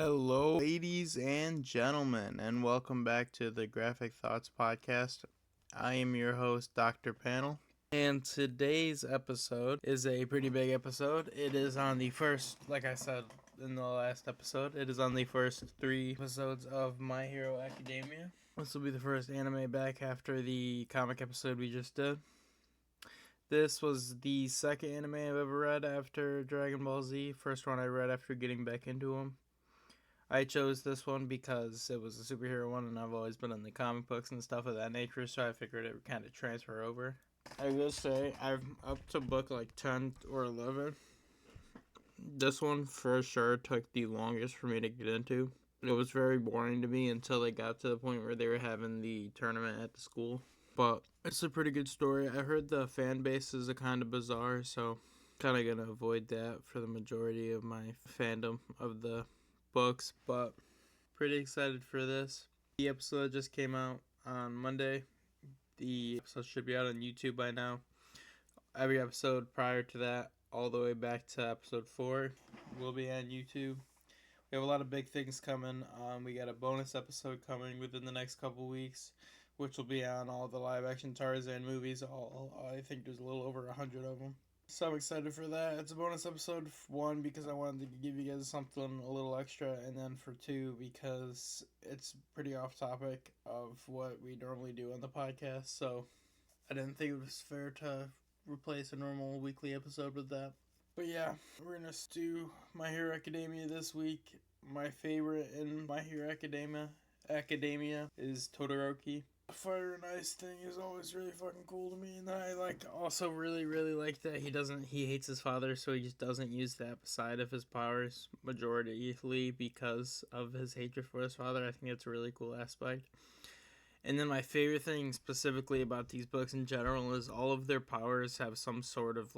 Hello, ladies and gentlemen, and welcome back to the Graphic Thoughts Podcast. I am your host, Dr. Panel, and today's episode is a pretty big episode. It is on the first, like I said in the last episode, it is on the first 3 episodes of My Hero Academia. This will be the first anime back after the comic episode we just did. This was the second anime I've ever read after Dragon Ball Z, first one I read after getting back into them. I chose this one because it was a superhero one, and I've always been in the comic books and stuff of that nature, so I figured it would kind of transfer over. I will say, I'm up to book like 10 or 11. This one for sure took the longest for me to get into. It was very boring to me until they got to the point where they were having the tournament at the school. But it's a pretty good story. I heard the fan base is a kind of bizarre, so kind of going to avoid that for the majority of my fandom of the books, but pretty excited for this. The episode just came out on Monday. The episode should be out on YouTube by now. Every episode prior to that, all the way back to episode 4, will be on YouTube. We have a lot of big things coming. We got a bonus episode coming within the next couple weeks, which will be on all the live action Tarzan movies. I think there's a little over 100 of them. So I'm excited for that. It's a bonus episode, 1, because I wanted to give you guys something a little extra, and then for 2, because it's pretty off topic of what we normally do on the podcast, so I didn't think it was fair to replace a normal weekly episode with that. But yeah, we're going to do My Hero Academia this week. My favorite in My Hero Academia is Todoroki. The fire and ice thing is always really fucking cool to me, and I also really like that he hates his father, so he just doesn't use that side of his powers majorly because of his hatred for his father. I think that's a really cool aspect. And then my favorite thing specifically about these books in general is all of their powers have some sort of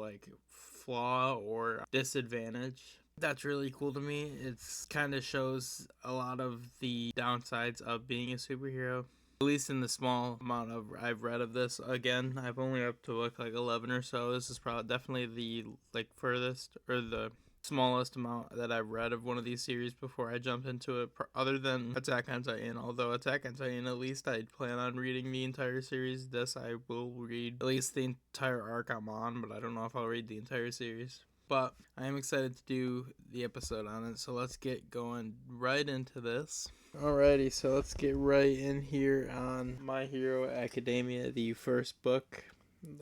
flaw or disadvantage. That's really cool to me. It kind of shows a lot of the downsides of being a superhero. At least in the small amount I've read of this. Again, I've only up to book 11 or so. This is probably definitely the furthest or the smallest amount that I've read of one of these series before I jumped into it, other than Attack on Titan. Although Attack on Titan, at least I plan on reading the entire series. This I will read at least the entire arc I'm on, but I don't know if I'll read the entire series. But I am excited to do the episode on it, so let's get going right into this. Alrighty, so let's get right in here on My Hero Academia, the first book.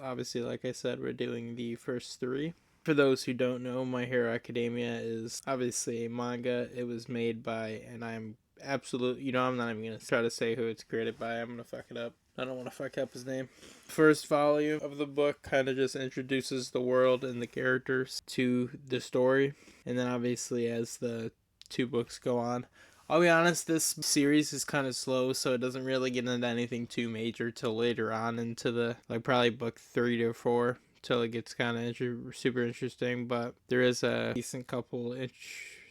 Obviously, like I said, we're doing the first 3. For those who don't know, My Hero Academia is obviously a manga. It was made by, and I'm absolutely, I'm not even going to try to say who it's created by. I'm going to fuck it up. I don't want to fuck up his name. First volume of the book kind of just introduces the world and the characters to the story. And then obviously as the 2 books go on, I'll be honest, this series is kind of slow, so it doesn't really get into anything too major till later on into the, probably book 3 to 4, till it gets kind of super interesting. But there is a decent couple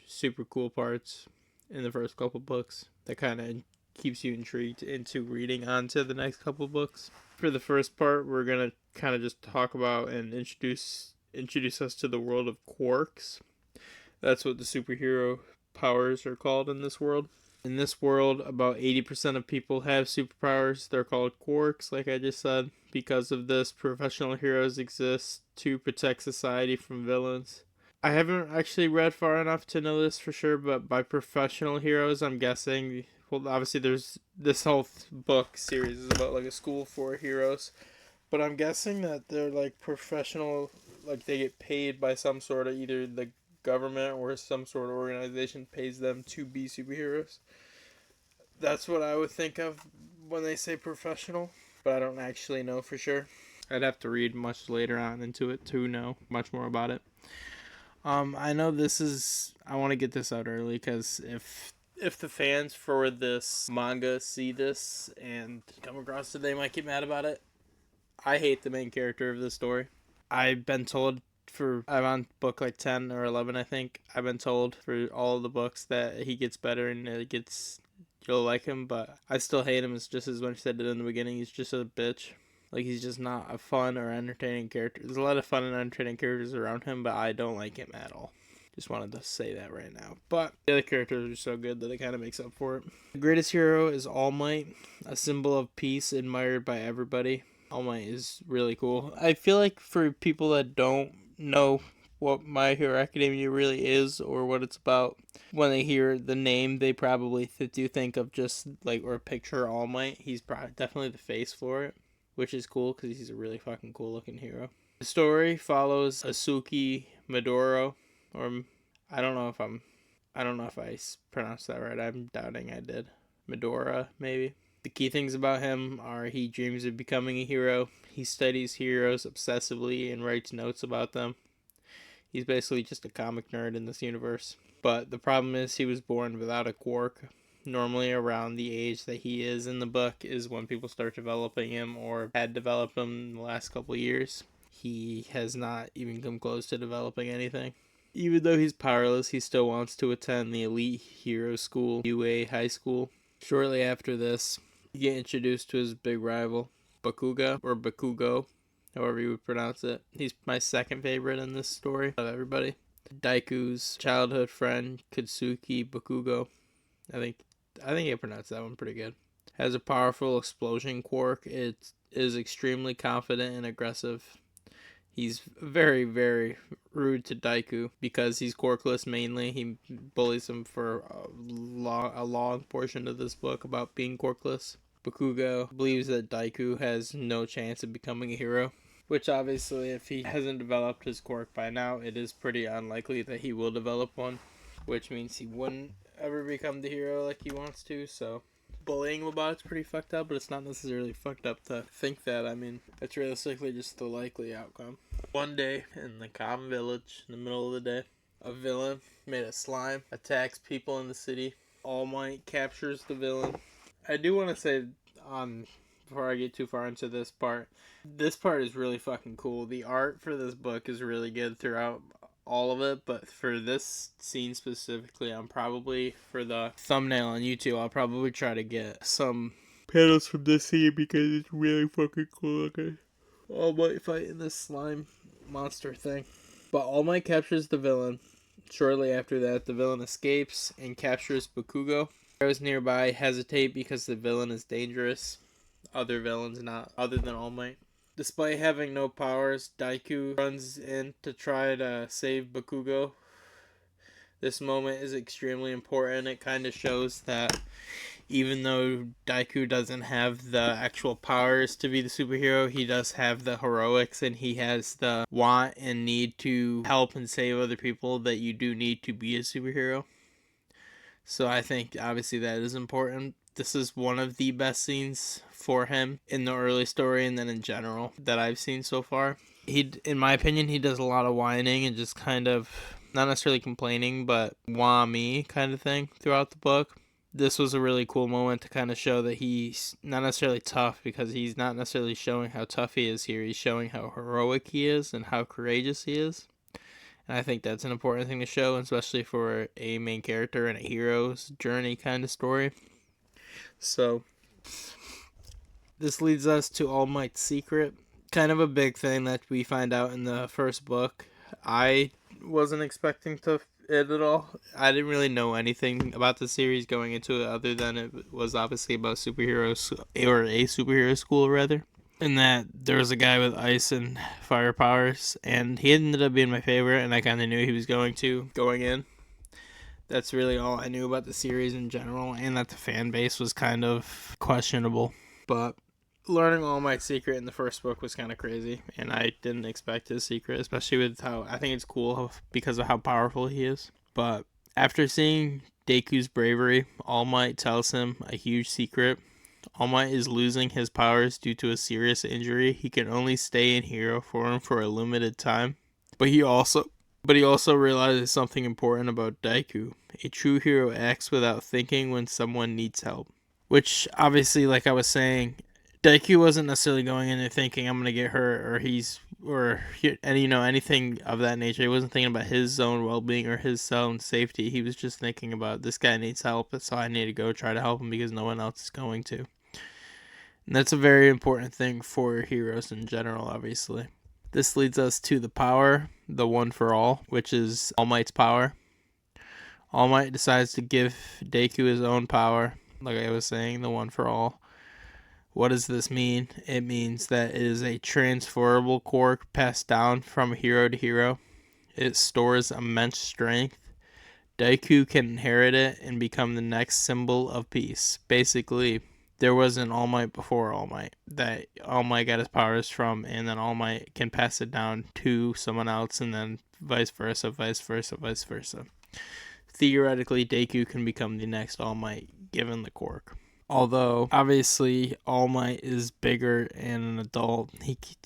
super cool parts in the first couple books that kind of keeps you intrigued into reading on to the next couple books. For the first part, we're going to kind of just talk about and introduce us to the world of quarks. That's what the superhero powers are called in this world. In this world, about 80% of people have superpowers. They're called quarks, like I just said. Because of this, professional heroes exist to protect society from villains. I haven't actually read far enough to know this for sure, but by professional heroes, I'm guessing, well, obviously there's this whole book series is about a school for heroes, but I'm guessing that they're professional, they get paid by some sort of either the government or some sort of organization pays them to be superheroes. That's what I would think of when they say professional, but I don't actually know for sure. I'd have to read much later on into it to know much more about it. I know I want to get this out early because if the fans for this manga see this and come across it, they might get mad about it. I hate the main character of this story. I've been told I'm on book 10 or 11, I think. I've been told for all of the books that he gets better and you'll like him, but I still hate him. It's just as much as I did in the beginning. He's just a bitch. He's just not a fun or entertaining character. There's a lot of fun and entertaining characters around him, but I don't like him at all. Just wanted to say that right now. But the other characters are so good that it kind of makes up for it. The greatest hero is All Might, a symbol of peace admired by everybody. All Might is really cool. I feel like for people that don't know what My Hero Academia really is or what it's about, when they hear the name, they probably do think of just like, or picture All Might. He's definitely the face for it, which is cool because he's a really fucking cool looking hero. The story follows Asuki Midoro, or I don't know if I pronounced that right. I'm doubting I did. Midora, maybe. The key things about him are he dreams of becoming a hero. He studies heroes obsessively and writes notes about them. He's basically just a comic nerd in this universe. But the problem is he was born without a quirk. Normally around the age that he is in the book is when people start developing him or had developed him in the last couple of years. He has not even come close to developing anything. Even though he's powerless, he still wants to attend the elite hero school, UA High School. Shortly after this, you get introduced to his big rival, Bakuga, or Bakugo, however you would pronounce it. He's my second favorite in this story of everybody. Daiku's childhood friend, Katsuki Bakugo. I think I pronounced that one pretty good. Has a powerful explosion quirk. It is extremely confident and aggressive. He's very, very rude to Daiku because he's quirkless mainly. He bullies him for a long portion of this book about being quirkless. Bakugo believes that Daiku has no chance of becoming a hero, which obviously if he hasn't developed his quirk by now, it is pretty unlikely that he will develop one, which means he wouldn't ever become the hero like he wants to, so bullying him about it's pretty fucked up, but it's not necessarily fucked up to think that. I mean, it's realistically just the likely outcome. One day, in the Calm Village, in the middle of the day, a villain made of slime attacks people in the city. All Might captures the villain. I do want to say, before I get too far into this part is really fucking cool. The art for this book is really good throughout all of it, but for this scene specifically, I'm probably, for the thumbnail on YouTube, I'll probably try to get some panels from this scene because it's really fucking cool looking. All Might fighting this slime monster thing. But All Might captures the villain. Shortly after that, the villain escapes and captures Bakugo. Heroes nearby hesitate because the villain is dangerous. Other villains not, other than All Might. Despite having no powers, Daiku runs in to try to save Bakugo. This moment is extremely important. It kind of shows that even though Daiku doesn't have the actual powers to be the superhero, he does have the heroics and he has the want and need to help and save other people that you do need to be a superhero. So I think obviously that is important. This is one of the best scenes for him in the early story and then in general that I've seen so far. In my opinion, he does a lot of whining and just kind of, not necessarily complaining, but wah me kind of thing throughout the book. This was a really cool moment to kind of show that he's not necessarily tough, because he's not necessarily showing how tough he is here. He's showing how heroic he is and how courageous he is. And I think that's an important thing to show, especially for a main character and a hero's journey kind of story. So, this leads us to All Might's secret. Kind of a big thing that we find out in the first book. I wasn't expecting it at all. I didn't really know anything about the series going into it other than it was obviously about superheroes, or a superhero school rather. And that there was a guy with ice and fire powers, and he ended up being my favorite, and I kind of knew he was going in. That's really all I knew about the series in general, and that the fan base was kind of questionable. But learning All Might's secret in the first book was kind of crazy, and I didn't expect his secret, especially with how, I think it's cool because of how powerful he is. But after seeing Deiku's bravery, All Might tells him a huge secret. All Might is losing his powers due to a serious injury. He can only stay in hero form for a limited time. But he also realizes something important about Daiku. A true hero acts without thinking when someone needs help. Which, obviously, like I was saying, Daiku wasn't necessarily going in there thinking I'm going to get hurt or anything of that nature. He wasn't thinking about his own well-being or his own safety. He was just thinking about, this guy needs help, so I need to go try to help him because no one else is going to. And that's a very important thing for heroes in general, obviously. This leads us to the power. the One for All, which is All Might's power. All Might decides to give Deku his own power, like I was saying, the One for All. What does this mean? It means that it is a transferable quirk passed down from hero to hero. It stores immense strength. Deku can inherit it and become the next symbol of peace. Basically, there was an All Might before All Might that All Might got his powers from, and then All Might can pass it down to someone else, and then vice versa, vice versa, vice versa. Theoretically, Deku can become the next All Might given the quirk. Although, obviously, All Might is bigger and an adult.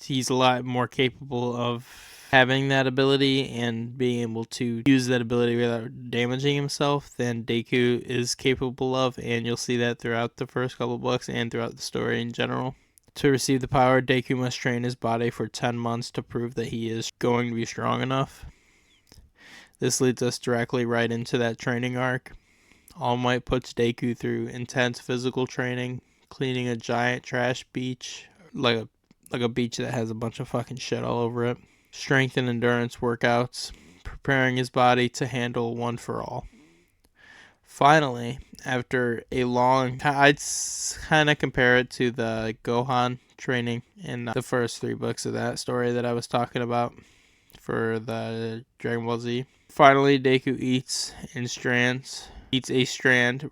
He's a lot more capable of having that ability and being able to use that ability without damaging himself than Deku is capable of, and you'll see that throughout the first couple books and throughout the story in general. To receive the power, Deku must train his body for 10 months to prove that he is going to be strong enough. This leads us directly right into that training arc. All Might puts Deku through intense physical training, cleaning a giant trash beach, like a beach that has a bunch of fucking shit all over it. Strength and endurance workouts, preparing his body to handle One for All. Finally, after a long, I'd kind of compare it to the Gohan training in the first 3 books of that story that I was talking about for the Dragon Ball Z. Finally, Deku eats a strand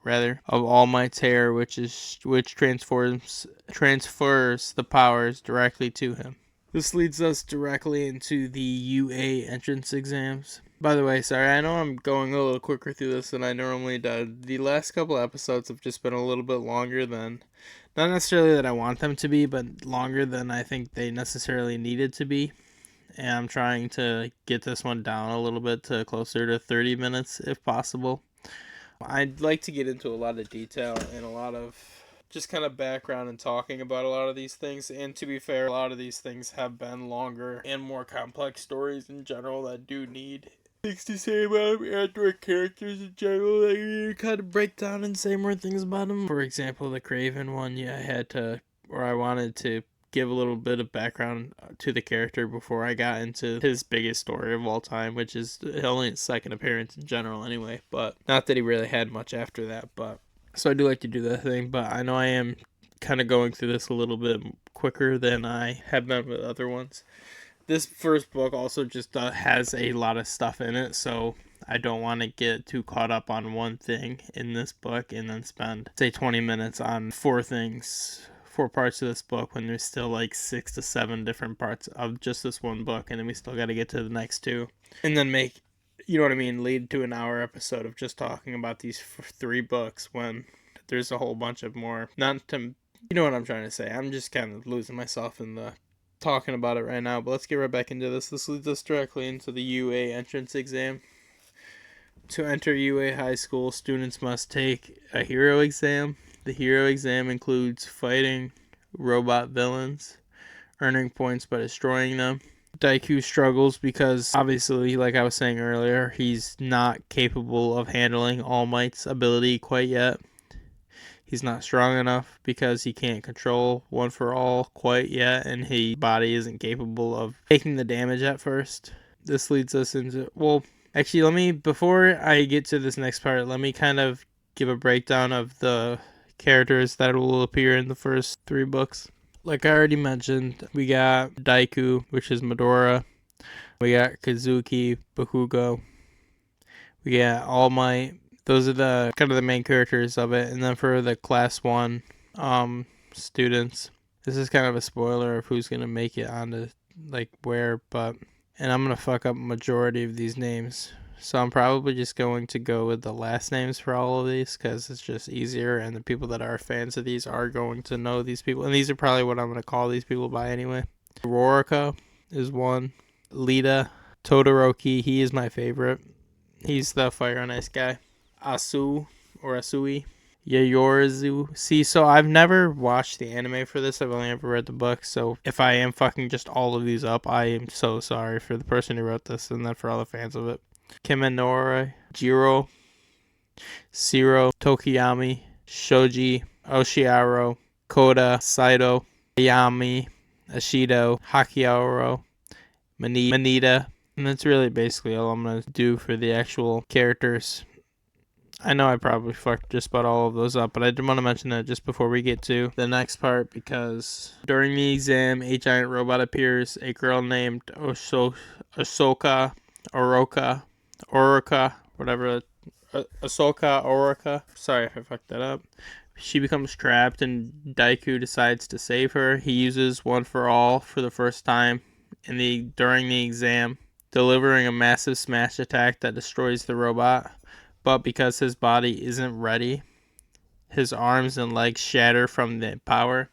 of All Might's hair, which transfers the powers directly to him. This leads us directly into the UA entrance exams. By the way, sorry, I know I'm going a little quicker through this than I normally do. The last couple episodes have just been a little bit longer than, not necessarily that I want them to be, but longer than I think they necessarily needed to be. And I'm trying to get this one down a little bit to closer to 30 minutes if possible. I'd like to get into a lot of detail and a lot of just kind of background and talking about a lot of these things. And to be fair, a lot of these things have been longer and more complex stories in general that do need things to say about them and their characters in general. That you kind of break down and say more things about them. For example, the Craven one, I wanted to give a little bit of background to the character before I got into his biggest story of all time, which is only his second appearance in general anyway, but not that he really had much after that. But so I do like to do that thing, but I know I am kind of going through this a little bit quicker than I have been with other ones. This first book also just has a lot of stuff in it, so I don't want to get too caught up on one thing in this book and then spend, say, 20 minutes on 4 parts of this book when there's still like 6 to 7 different parts of just this one book, and then we still got to get to the next 2, and then make, you know what I mean, lead to an hour episode of just talking about these 3 books when there's a whole bunch of more. Not to, you know what I'm trying to say. I'm just kind of losing myself in the talking about it right now, but let's get right back into this. This leads us directly into the UA entrance exam. To enter UA High School, students must take a hero exam. The hero exam includes fighting robot villains, earning points by destroying them. Deku struggles because, obviously, like I was saying earlier, he's not capable of handling All Might's ability quite yet. He's not strong enough because he can't control One for All quite yet, and his body isn't capable of taking the damage at first. This leads us into, before I get to this next part, let me kind of give a breakdown of the characters that will appear in the first 3 books. Like I already mentioned, we got Deku, which is Midora. We got Kazuki, Bakugo. We got All Might. Those are the kind of the main characters of it. And then for the class 1 students, this is kind of a spoiler of who's gonna make it onto like where, and I'm gonna fuck up majority of these names. So I'm probably just going to go with the last names for all of these because it's just easier, and the people that are fans of these are going to know these people. And these are probably what I'm going to call these people by anyway. Rorika is one. Lita. Todoroki, he is my favorite. He's the Fire and Ice guy. Asu, or Asui. Yayorizu. See, so I've never watched the anime for this. I've only ever read the book. So if I am fucking just all of these up, I am so sorry for the person who wrote this and then for all the fans of it. Kiminori, Jiro, Shiro, Tokiyami, Shoji, Oshiaro, Koda, Saito, Ayami, Ashido, Hakioro, Manita, And that's really basically all I'm going to do for the actual characters. I know I probably fucked just about all of those up, but I did want to mention that just before we get to the next part, because during the exam, a giant robot appears. A girl named Ahsoka, whatever, Ahsoka Oroka. Sorry if I fucked that up. She becomes trapped, and Daiku decides to save her. He uses One for All for the first time during the exam, delivering a massive smash attack that destroys the robot. But because his body isn't ready, his arms and legs shatter from the power.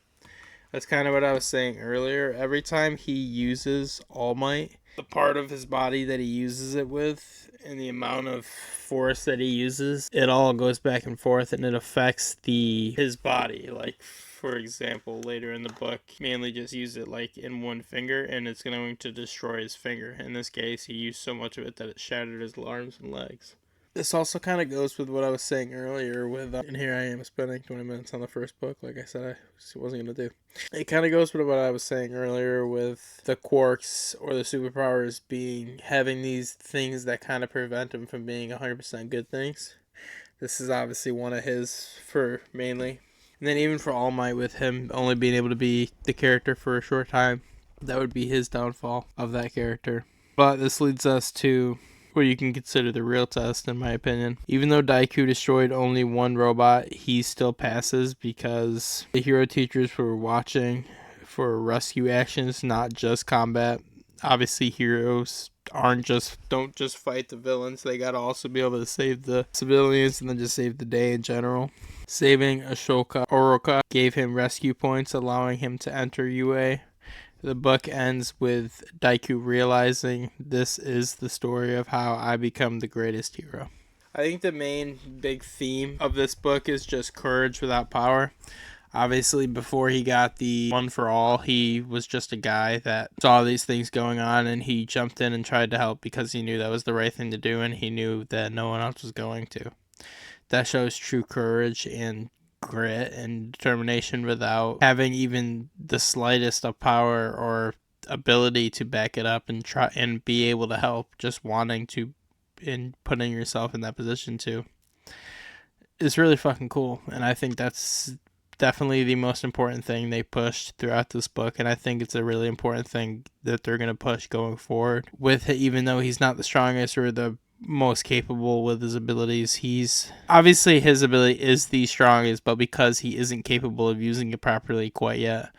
That's kind of what I was saying earlier. Every time he uses All Might, the part of his body that he uses it with and the amount of force that he uses, it all goes back and forth, and it affects his body. Like, for example, later in the book, mainly just use it like in one finger, and it's going to destroy his finger. In this case, he used so much of it that it shattered his arms and legs. This also kind of goes with what I was saying earlier with, and here I am spending 20 minutes on the first book, like I said I wasn't going to do. It kind of goes with what I was saying earlier with the quarks or the superpowers having these things that kind of prevent them from being 100% good things. This is obviously one of his for mainly. And then even for All Might, with him only being able to be the character for a short time, that would be his downfall of that character. But this leads us to what you can consider the real test, in my opinion. Even though Daiku destroyed only one robot, he still passes because the hero teachers were watching for rescue actions, not just combat. Obviously, heroes don't just fight the villains. They gotta also be able to save the civilians and then just save the day in general. Saving Ashoka Oroka gave him rescue points, allowing him to enter UA. The book ends with Daiku realizing this is the story of how I become the greatest hero. I think the main big theme of this book is just courage without power. Obviously, before he got the One for All, he was just a guy that saw these things going on, and he jumped in and tried to help because he knew that was the right thing to do, and he knew that no one else was going to. That shows true courage and grit and determination without having even the slightest of power or ability to back it up and try and be able to help, just wanting to and putting yourself in that position too. It's really fucking cool, and I think that's definitely the most important thing they pushed throughout this book, and I think it's a really important thing that they're going to push going forward with it. Even though he's not the strongest or the most capable with his abilities, his ability is the strongest, but because he isn't capable of using it properly quite yet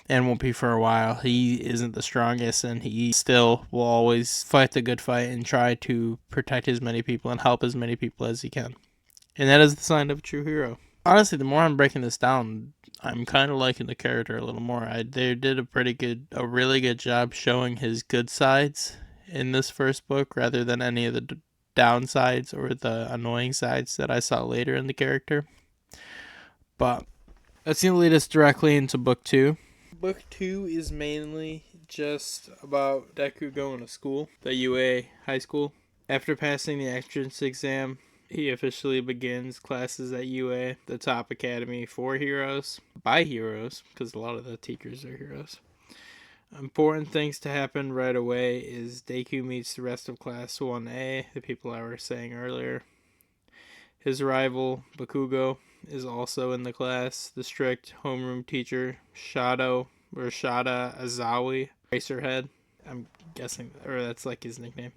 and won't be for a while, he isn't the strongest, and he still will always fight the good fight and try to protect as many people and help as many people as he can. And that is the sign of a true hero. Honestly, the more I'm breaking this down, I'm kind of liking the character a little more. They did a really good job showing his good sides in this first book rather than any of the downsides or the annoying sides that I saw later in the character. But that's going to lead us directly into book 2. Book 2 is mainly just about Deku going to school, the UA high school. After passing the entrance exam, he officially begins classes at UA, the top academy for heroes, by heroes, because a lot of the teachers are heroes. Important things to happen right away is Deku meets the rest of Class 1A, the people I was saying earlier. His rival, Bakugo, is also in the class. The strict homeroom teacher, Shada Azawi, Racerhead, I'm guessing, or that's like his nickname,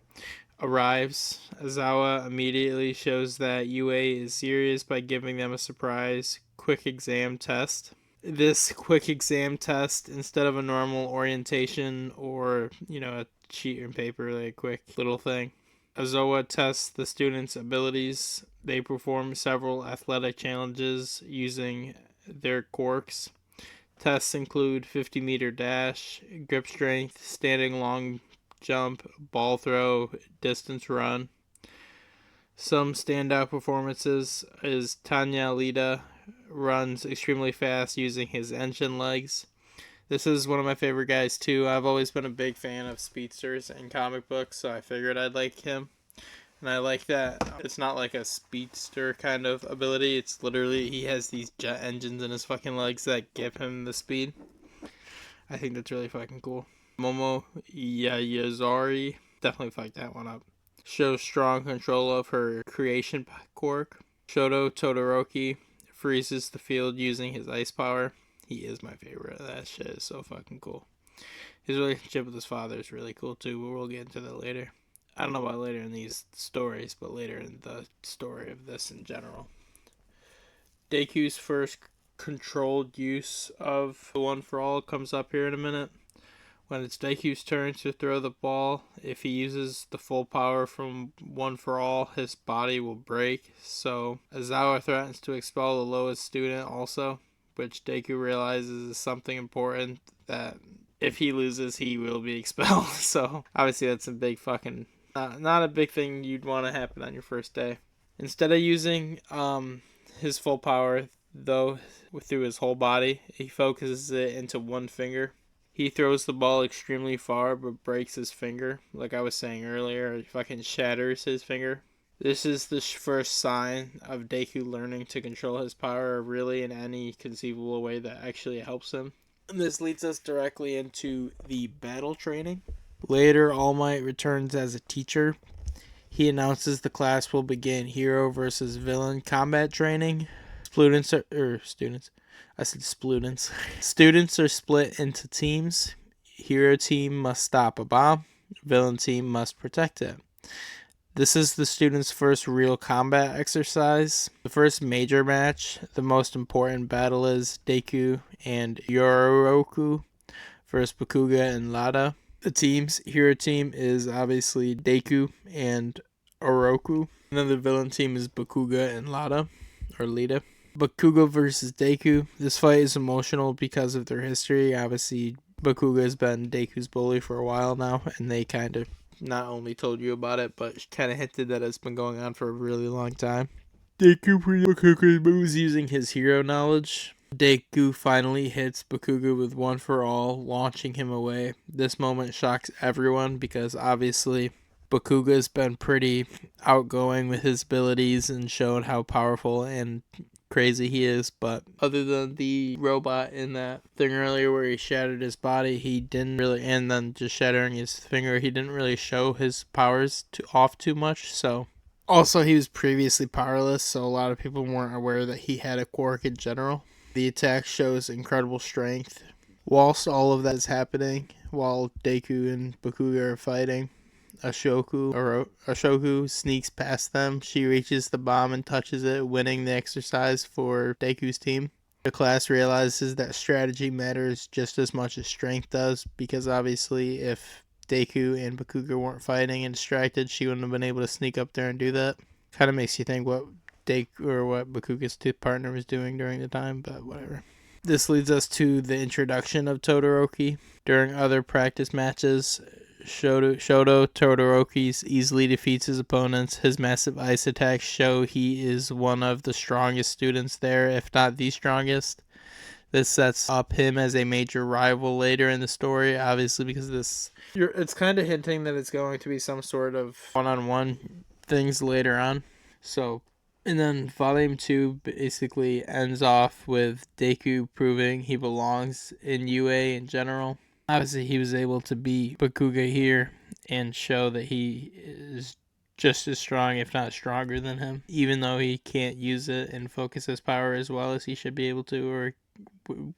arrives. Azawa immediately shows that UA is serious by giving them a surprise quick exam test. This quick exam test, instead of a normal orientation or, a sheet and paper, like a quick little thing, Azawa tests the students' abilities. They perform several athletic challenges using their quirks. Tests include 50-meter dash, grip strength, standing long jump, ball throw, distance run. Some standout performances is Tanya Lida runs extremely fast using his engine legs. This is one of my favorite guys too. I've always been a big fan of speedsters in comic books, so I figured I'd like him. And I like that it's not like a speedster kind of ability. It's literally he has these jet engines in his fucking legs that give him the speed. I think that's really fucking cool. Momo Yayazari definitely fucked that one up. Shows strong control of her creation quirk. Shoto Todoroki freezes the field using his ice power. He is my favorite. That shit is so fucking cool. His relationship with his father is really cool too, but we'll get into that later. I don't know about later in these stories, but later in the story of this in general. Deku's first controlled use of the One for All comes up here in a minute. When it's Deku's turn to throw the ball, if he uses the full power from One for All, his body will break. So Aizawa threatens to expel the lowest student also, which Deku realizes is something important, that if he loses, he will be expelled. So obviously that's a big fucking, not a big thing you'd want to happen on your first day. Instead of using his full power, though, through his whole body, he focuses it into one finger. He throws the ball extremely far, but breaks his finger. Like I was saying earlier, he fucking shatters his finger. This is the first sign of Deku learning to control his power really in any conceivable way that actually helps him. And this leads us directly into the battle training. Later, All Might returns as a teacher. He announces the class will begin hero versus villain combat training. Students are split into teams. Hero team must stop a bomb. Villain team must protect it. This is the students' first real combat exercise. The first major match, the most important battle, is Deku and Yoroku versus Bakuga and Lada. The team's hero team is obviously Deku and Oroku. And then the villain team is Bakuga and Lada. Bakuga versus Deku. This fight is emotional because of their history. Obviously, Bakuga has been Deku's bully for a while now, and they kind of not only told you about it, but kind of hinted that it's been going on for a really long time. Deku Bakuga moves using his hero knowledge. Deku finally hits Bakuga with One for All, launching him away. This moment shocks everyone because obviously Bakuga's been pretty outgoing with his abilities and shown how powerful and crazy he is, but other than the robot in that thing earlier where he shattered his body, he didn't really, and then just shattering his finger, he didn't really show his powers off too much. So also he was previously powerless, so a lot of people weren't aware that he had a quirk in general. The attack shows incredible strength. Whilst all of that is happening, while Deku and Bakuga are fighting, Ashoku sneaks past them. She reaches the bomb and touches it, winning the exercise for Deku's team. The class realizes that strategy matters just as much as strength does, because obviously if Deku and Bakuga weren't fighting and distracted, she wouldn't have been able to sneak up there and do that. Kind of makes you think what Bakuga's partner was doing during the time, but whatever. This leads us to the introduction of Todoroki. During other practice matches, Shoto Todoroki easily defeats his opponents. His massive ice attacks show he is one of the strongest students there, if not the strongest. This sets up him as a major rival later in the story, obviously, because it's kind of hinting that it's going to be some sort of one-on-one things later on. So, and then Volume 2 basically ends off with Deku proving he belongs in UA in general. Obviously, he was able to beat Bakuga here and show that he is just as strong, if not stronger than him, even though he can't use it and focus his power as well as he should be able to, or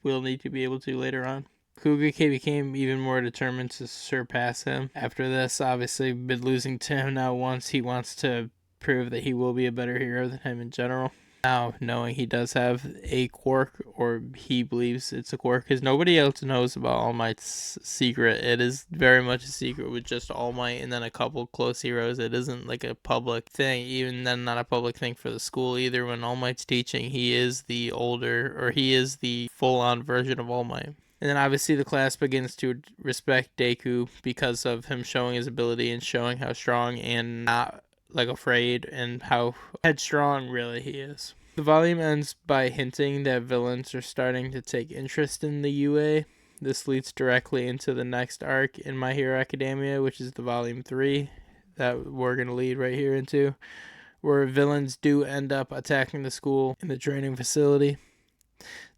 will need to be able to later on. Bakuga became even more determined to surpass him. After this, obviously, been losing to him now once, he wants to prove that he will be a better hero than him in general. Now, knowing he does have a quirk, or he believes it's a quirk, because nobody else knows about All Might's secret. It is very much a secret with just All Might and then a couple close heroes. It isn't like a public thing, even then not a public thing for the school either. When All Might's teaching, he is the full-on version of All Might. And then obviously the class begins to respect Deku because of him showing his ability and showing how strong and not afraid and how headstrong really he is. The volume ends by hinting that villains are starting to take interest in the UA. This leads directly into the next arc in My Hero Academia, which is the volume 3 that we're going to lead right here into, where villains do end up attacking the school in the training facility.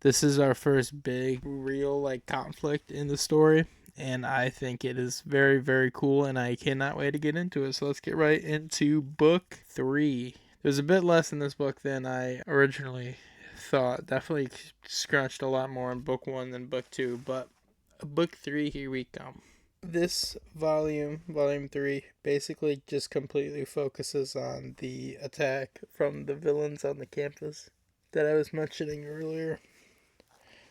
This is our first big real conflict in the story. and I think it is very, very cool, and I cannot wait to get into it. So let's get right into book 3. There's a bit less in this book than I originally thought. Definitely scrunched a lot more in book 1 than book 2, but book 3, here we come. This volume 3, basically just completely focuses on the attack from the villains on the campus that I was mentioning earlier.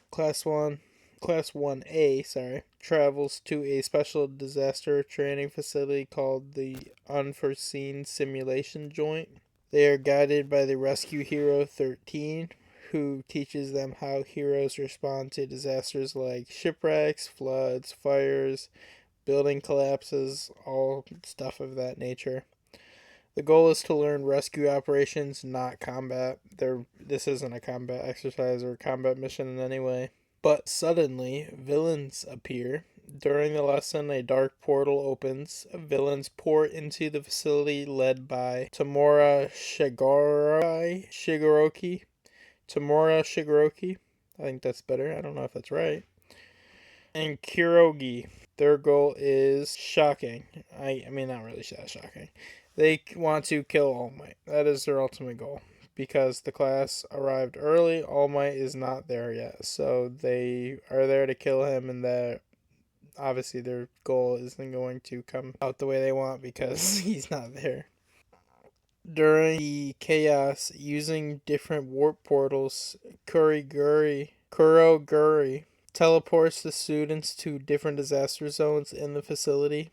Class 1A, travels to a special disaster training facility called the Unforeseen Simulation Joint. They are guided by the rescue hero 13, who teaches them how heroes respond to disasters like shipwrecks, floods, fires, building collapses, all stuff of that nature. The goal is to learn rescue operations, not combat. This isn't a combat exercise or a combat mission in any way. But suddenly, villains appear. During the lesson, a dark portal opens. Villains pour into the facility led by Tamura Shigeroki. I think that's better. I don't know if that's right. And Kurogi. Their goal is shocking. I mean, not really that shocking. They want to kill All Might. That is their ultimate goal. Because the class arrived early, All Might is not there yet. So they are there to kill him, and that obviously their goal isn't going to come out the way they want because he's not there. During the chaos, using different warp portals, Kuroguri teleports the students to different disaster zones in the facility.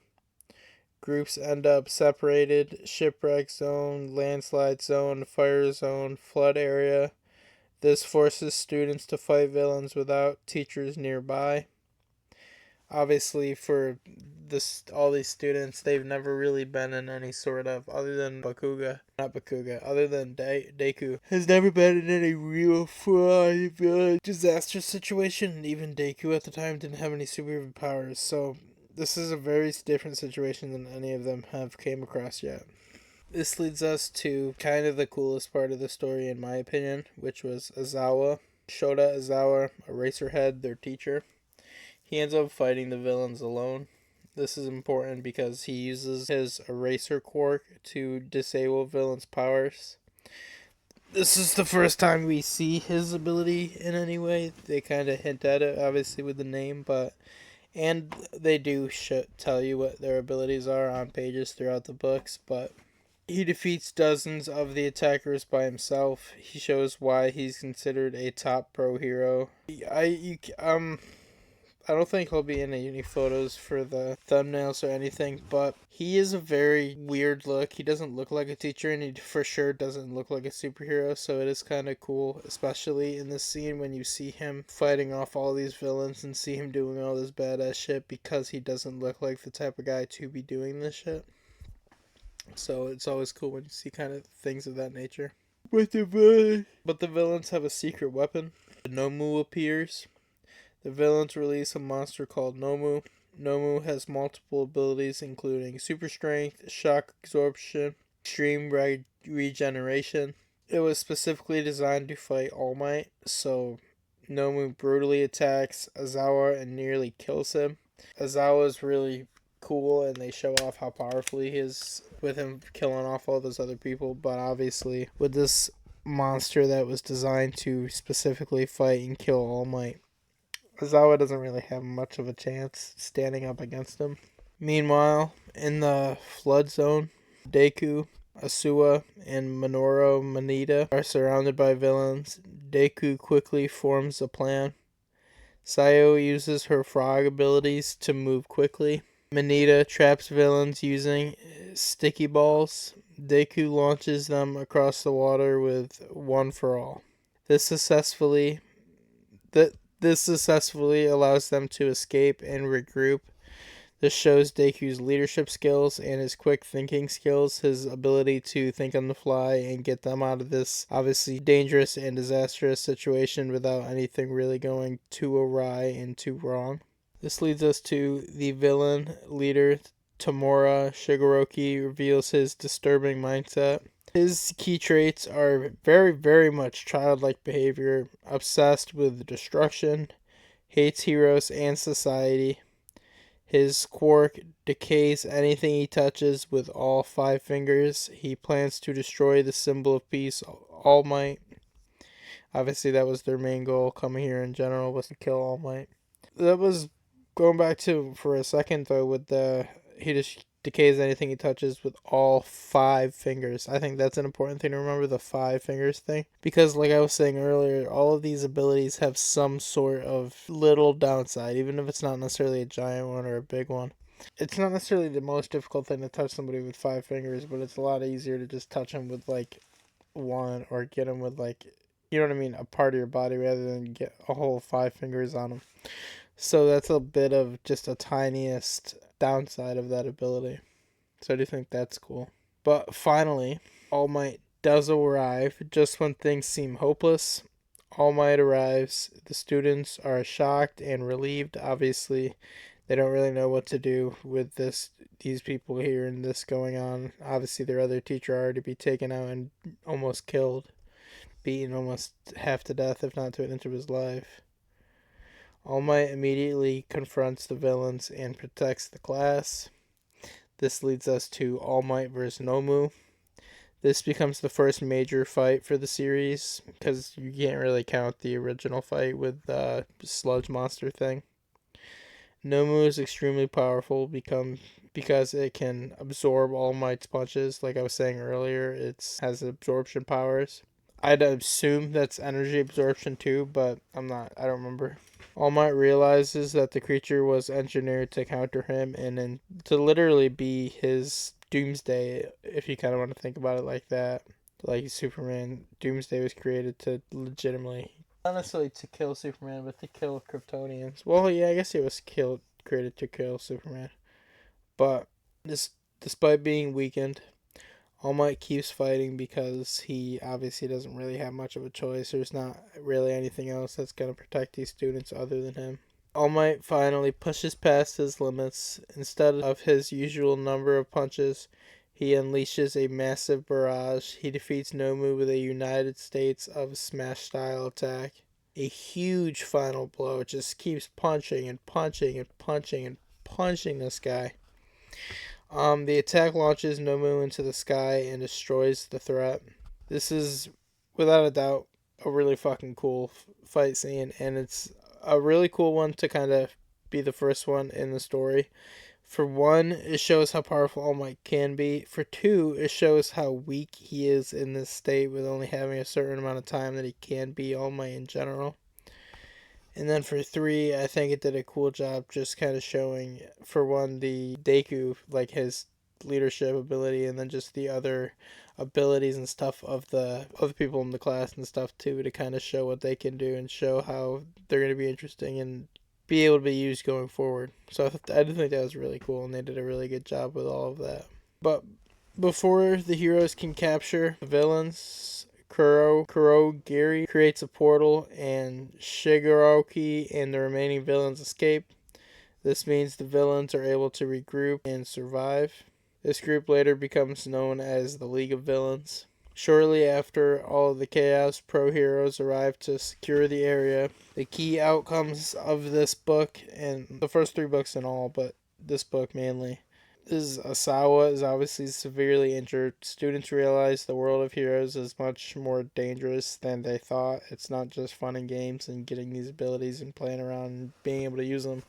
Groups end up separated: shipwreck zone, landslide zone, fire zone, flood area. This forces students to fight villains without teachers nearby. Obviously, for all these students, they've never really been in any sort of, other than Deku, has never been in any real disaster situation. And even Deku at the time didn't have any superpowers, so this is a very different situation than any of them have came across yet. This leads us to kind of the coolest part of the story, in my opinion, which was Shota Aizawa, Eraserhead, their teacher. He ends up fighting the villains alone. This is important because he uses his eraser quirk to disable villains' powers. This is the first time we see his ability in any way. They kind of hint at it, obviously, with the name, and they do tell you what their abilities are on pages throughout the books, but he defeats dozens of the attackers by himself. He shows why he's considered a top pro hero. I don't think he'll be in any photos for the thumbnails or anything, but he is a very weird look. He doesn't look like a teacher, and he for sure doesn't look like a superhero, so it is kind of cool, especially in this scene when you see him fighting off all these villains and see him doing all this badass shit, because he doesn't look like the type of guy to be doing this shit. So it's always cool when you see kind of things of that nature. But the villains have a secret weapon. Nomu appears. The villains release a monster called Nomu. Nomu has multiple abilities, including super strength, shock absorption, extreme regeneration. It was specifically designed to fight All Might, so Nomu brutally attacks Aizawa and nearly kills him. Aizawa is really cool, and they show off how powerful he is with him killing off all those other people, but obviously with this monster that was designed to specifically fight and kill All Might, Aizawa doesn't really have much of a chance standing up against him. Meanwhile, in the flood zone, Deku, Asuna, and Minoru Mineta are surrounded by villains. Deku quickly forms a plan. Sayo uses her frog abilities to move quickly. Mineta traps villains using sticky balls. Deku launches them across the water with One for All. This successfully allows them to escape and regroup. This shows Deku's leadership skills and his quick thinking skills, his ability to think on the fly and get them out of this obviously dangerous and disastrous situation without anything really going too awry and too wrong. This leads us to the villain leader, Tamura Shigeroki, reveals his disturbing mindset. His key traits are very, very much childlike behavior, obsessed with destruction, hates heroes and society. His quirk decays anything he touches with all 5 fingers. He plans to destroy the symbol of peace, All Might. Obviously, that was their main goal coming here in general, was to kill All Might. That was going back to for a second though with he just decays anything he touches with all 5 fingers. I think that's an important thing to remember, the 5 fingers thing, because like I was saying earlier, all of these abilities have some sort of little downside, even if it's not necessarily a giant one or a big one. It's not necessarily the most difficult thing to touch somebody with 5 fingers, but it's a lot easier to just touch them with like one, or get them with like, you know what I mean, a part of your body, rather than get a whole 5 fingers on them. So that's a bit of just a tiniest downside of that ability. So I do think that's cool. But finally, All Might does arrive just when things seem hopeless. All Might arrives. The students are shocked and relieved. Obviously, they don't really know what to do with these people here and this going on. Obviously, their other teacher already be taken out and almost killed, beaten almost half to death, if not to an inch of his life. All Might immediately confronts the villains and protects the class. This leads us to All Might vs. Nomu. This becomes the first major fight for the series, because you can't really count the original fight with the sludge monster thing. Nomu is extremely powerful because it can absorb All Might's punches. Like I was saying earlier, it has absorption powers. I'd assume that's energy absorption too, but I don't remember. All Might realizes that the creature was engineered to counter him and to literally be his doomsday, if you kind of want to think about it like that. Like Superman, Doomsday was created to legitimately, not necessarily to kill Superman, but to kill Kryptonians. Well, yeah, I guess it was created to kill Superman. But despite being weakened, All Might keeps fighting because he obviously doesn't really have much of a choice. There's not really anything else that's going to protect these students other than him. All Might finally pushes past his limits. Instead of his usual number of punches, he unleashes a massive barrage. He defeats Nomu with a United States of Smash style attack. A huge final blow. It just keeps punching and punching and punching and punching this guy. The attack launches Nomu into the sky and destroys the threat. This is, without a doubt, a really fucking cool fight scene, and it's a really cool one to kind of be the first one in the story. For one, it shows how powerful All Might can be. For two, it shows how weak he is in this state with only having a certain amount of time that he can be All Might in general. And then for 3, I think it did a cool job just kind of showing, for one, the Deku, like his leadership ability, and then just the other abilities and stuff of the other people in the class and stuff too, to kind of show what they can do and show how they're going to be interesting and be able to be used going forward. So I do think that was really cool, and they did a really good job with all of that. But before the heroes can capture the villains, Kurogiri creates a portal, and Shigaraki and the remaining villains escape. This means the villains are able to regroup and survive. This group later becomes known as the League of Villains. Shortly after all of the Chaos Pro heroes arrive to secure the area, the key outcomes of this book, and the first 3 books in all, but this book mainly, Asawa is obviously severely injured. Students realize the world of heroes is much more dangerous than they thought. It's not just fun and games and getting these abilities and playing around and being able to use them.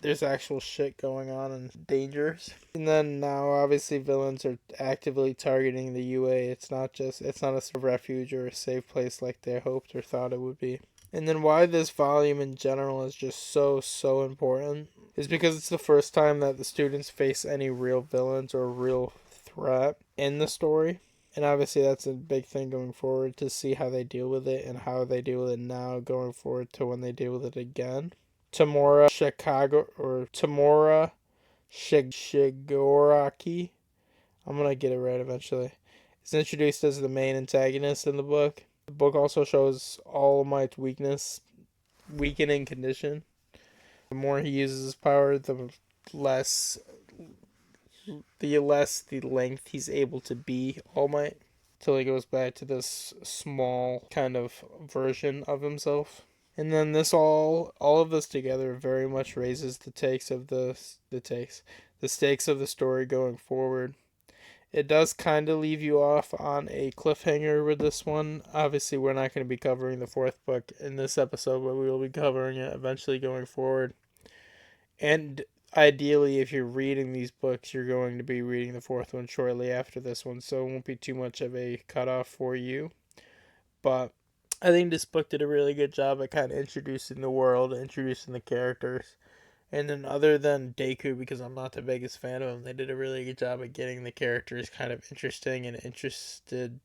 There's actual shit going on and dangers. And then now obviously villains are actively targeting the UA. It's not a refuge or a safe place like they hoped or thought it would be. And then why this volume in general is just so important is because it's the first time that the students face any real villains or real threat in the story. And obviously that's a big thing going forward, to see how they deal with it and how they deal with it now going forward to when they deal with it again. Tamura Shigaraki, I'm going to get it right eventually, is introduced as the main antagonist in the book. The book also shows All Might's weakening condition. The more he uses his power, the less the length he's able to be All Might, till he goes back to this small kind of version of himself. And then this all of this together very much raises the stakes of the stakes of the story going forward. It does kind of leave you off on a cliffhanger with this one. Obviously, we're not going to be covering the fourth book in this episode, but we will be covering it eventually going forward. And ideally, if you're reading these books, you're going to be reading the fourth one shortly after this one, so it won't be too much of a cutoff for you. But I think this book did a really good job at kind of introducing the world, introducing the characters. And then other than Deku, because I'm not the biggest fan of him, they did a really good job at getting the characters kind of interesting and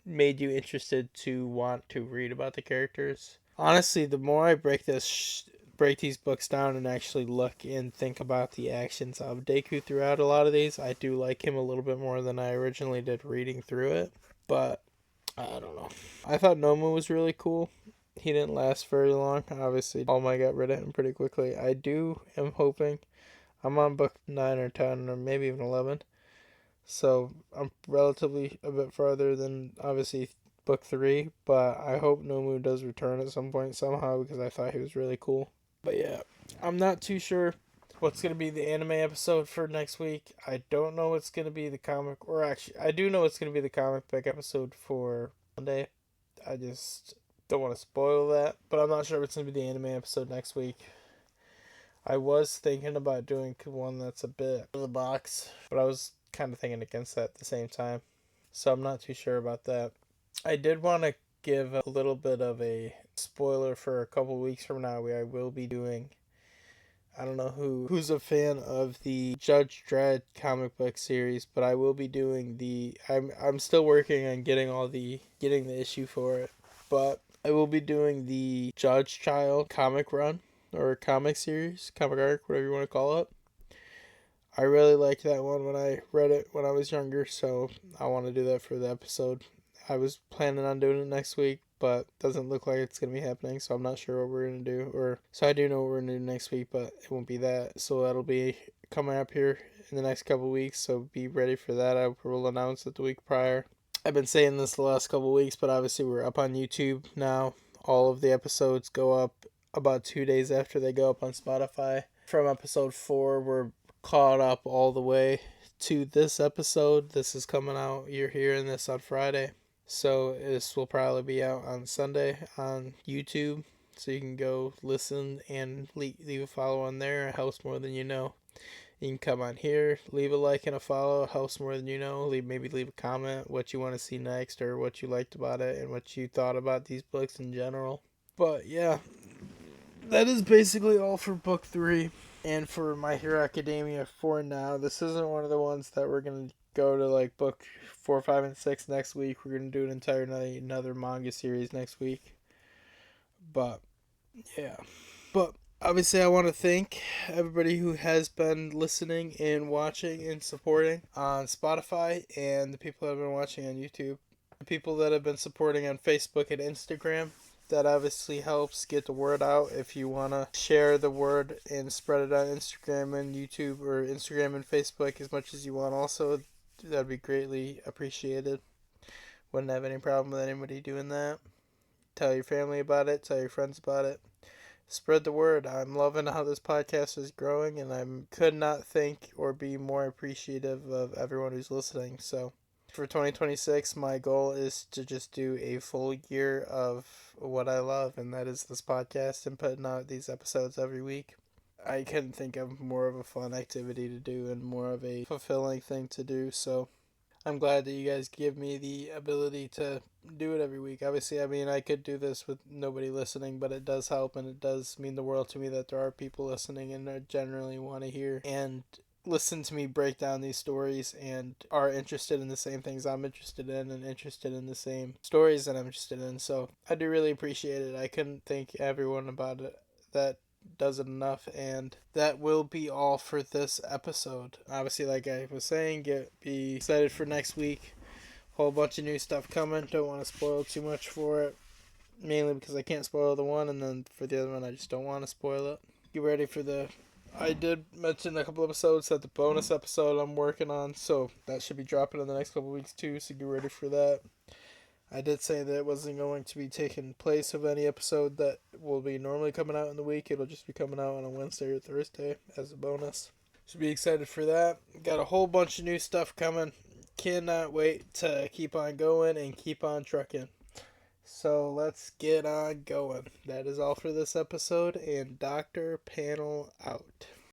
made you interested to want to read about the characters. Honestly, the more I break these books down and actually look and think about the actions of Deku throughout a lot of these, I do like him a little bit more than I originally did reading through it. But I don't know. I thought Nomu was really cool. He didn't last very long. Obviously, All Might got rid of him pretty quickly. I am hoping. I'm on book 9 or 10 or maybe even 11. So I'm relatively a bit farther than obviously book 3. But I hope Nomu does return at some point somehow because I thought he was really cool. But yeah, I'm not too sure what's going to be the anime episode for next week. I don't know what's going to be the comic, or actually, I do know what's going to be the comic book episode for Monday. I just don't want to spoil that, but I'm not sure what's going to be the anime episode next week. I was thinking about doing one that's a bit out of the box, but I was kind of thinking against that at the same time, so I'm not too sure about that. I did want to give a little bit of a spoiler for a couple weeks from now where I will be doing, I don't know who's a fan of the Judge Dredd comic book series, but I will be doing I'm still working on getting the issue for it, but I will be doing the Judge Child comic run or comic series, comic arc, whatever you want to call it. I really liked that one when I read it when I was younger, so I want to do that for the episode. I was planning on doing it next week, but doesn't look like it's going to be happening, so I'm not sure what we're going to do. So I do know what we're going to do next week, but it won't be that. So that'll be coming up here in the next couple weeks, so be ready for that. I will announce it the week prior. I've been saying this the last couple weeks, but obviously we're up on YouTube now. All of the episodes go up about 2 days after they go up on Spotify. From episode 4, we're caught up all the way to this episode. This is coming out, you're hearing this on Friday. So this will probably be out on Sunday on YouTube. So you can go listen and leave a follow on there. It helps more than you know. You can come on here, leave a like and a follow. It helps more than you know. Maybe leave a comment what you want to see next or what you liked about it and what you thought about these books in general. But yeah, that is basically all for book 3 and for My Hero Academia for now. This isn't one of the ones that we're going to go to like book 4, 5, and 6 next week. We're going to do another manga series next week. But yeah. But obviously I want to thank everybody who has been listening and watching and supporting on Spotify and the people that have been watching on YouTube. The people that have been supporting on Facebook and Instagram. That obviously helps get the word out. If you want to share the word and spread it on Instagram and YouTube or Instagram and Facebook as much as you want also, that'd be greatly appreciated. Wouldn't have any problem with anybody doing that. Tell your family about it. Tell your friends about it. Spread the word. I'm loving how this podcast is growing, and I could not think or be more appreciative of everyone who's listening. So for 2026, my goal is to just do a full year of what I love, and that is this podcast and putting out these episodes every week. I couldn't think of more of a fun activity to do and more of a fulfilling thing to do, so I'm glad that you guys give me the ability to do it every week. Obviously, I mean, I could do this with nobody listening, but it does help, and it does mean the world to me that there are people listening and generally want to hear and listen to me break down these stories and are interested in the same things I'm interested in and interested in the same stories that I'm interested in. So I do really appreciate it. I couldn't thank everyone about it that does it enough, and that will be all for this episode. Obviously, like I was saying, be excited for next week. Whole bunch of new stuff coming. Don't want to spoil too much for it, mainly because I can't spoil the one, and then for the other one I just don't want to spoil it. Get ready for I did mention a couple episodes that the bonus episode I'm working on, so that should be dropping in the next couple weeks too, so get ready for that. I did say that it wasn't going to be taking place of any episode that will be normally coming out in the week. It'll just be coming out on a Wednesday or Thursday as a bonus. Should be excited for that. Got a whole bunch of new stuff coming. Cannot wait to keep on going and keep on trucking. So let's get on going. That is all for this episode, and Dr. Panel out.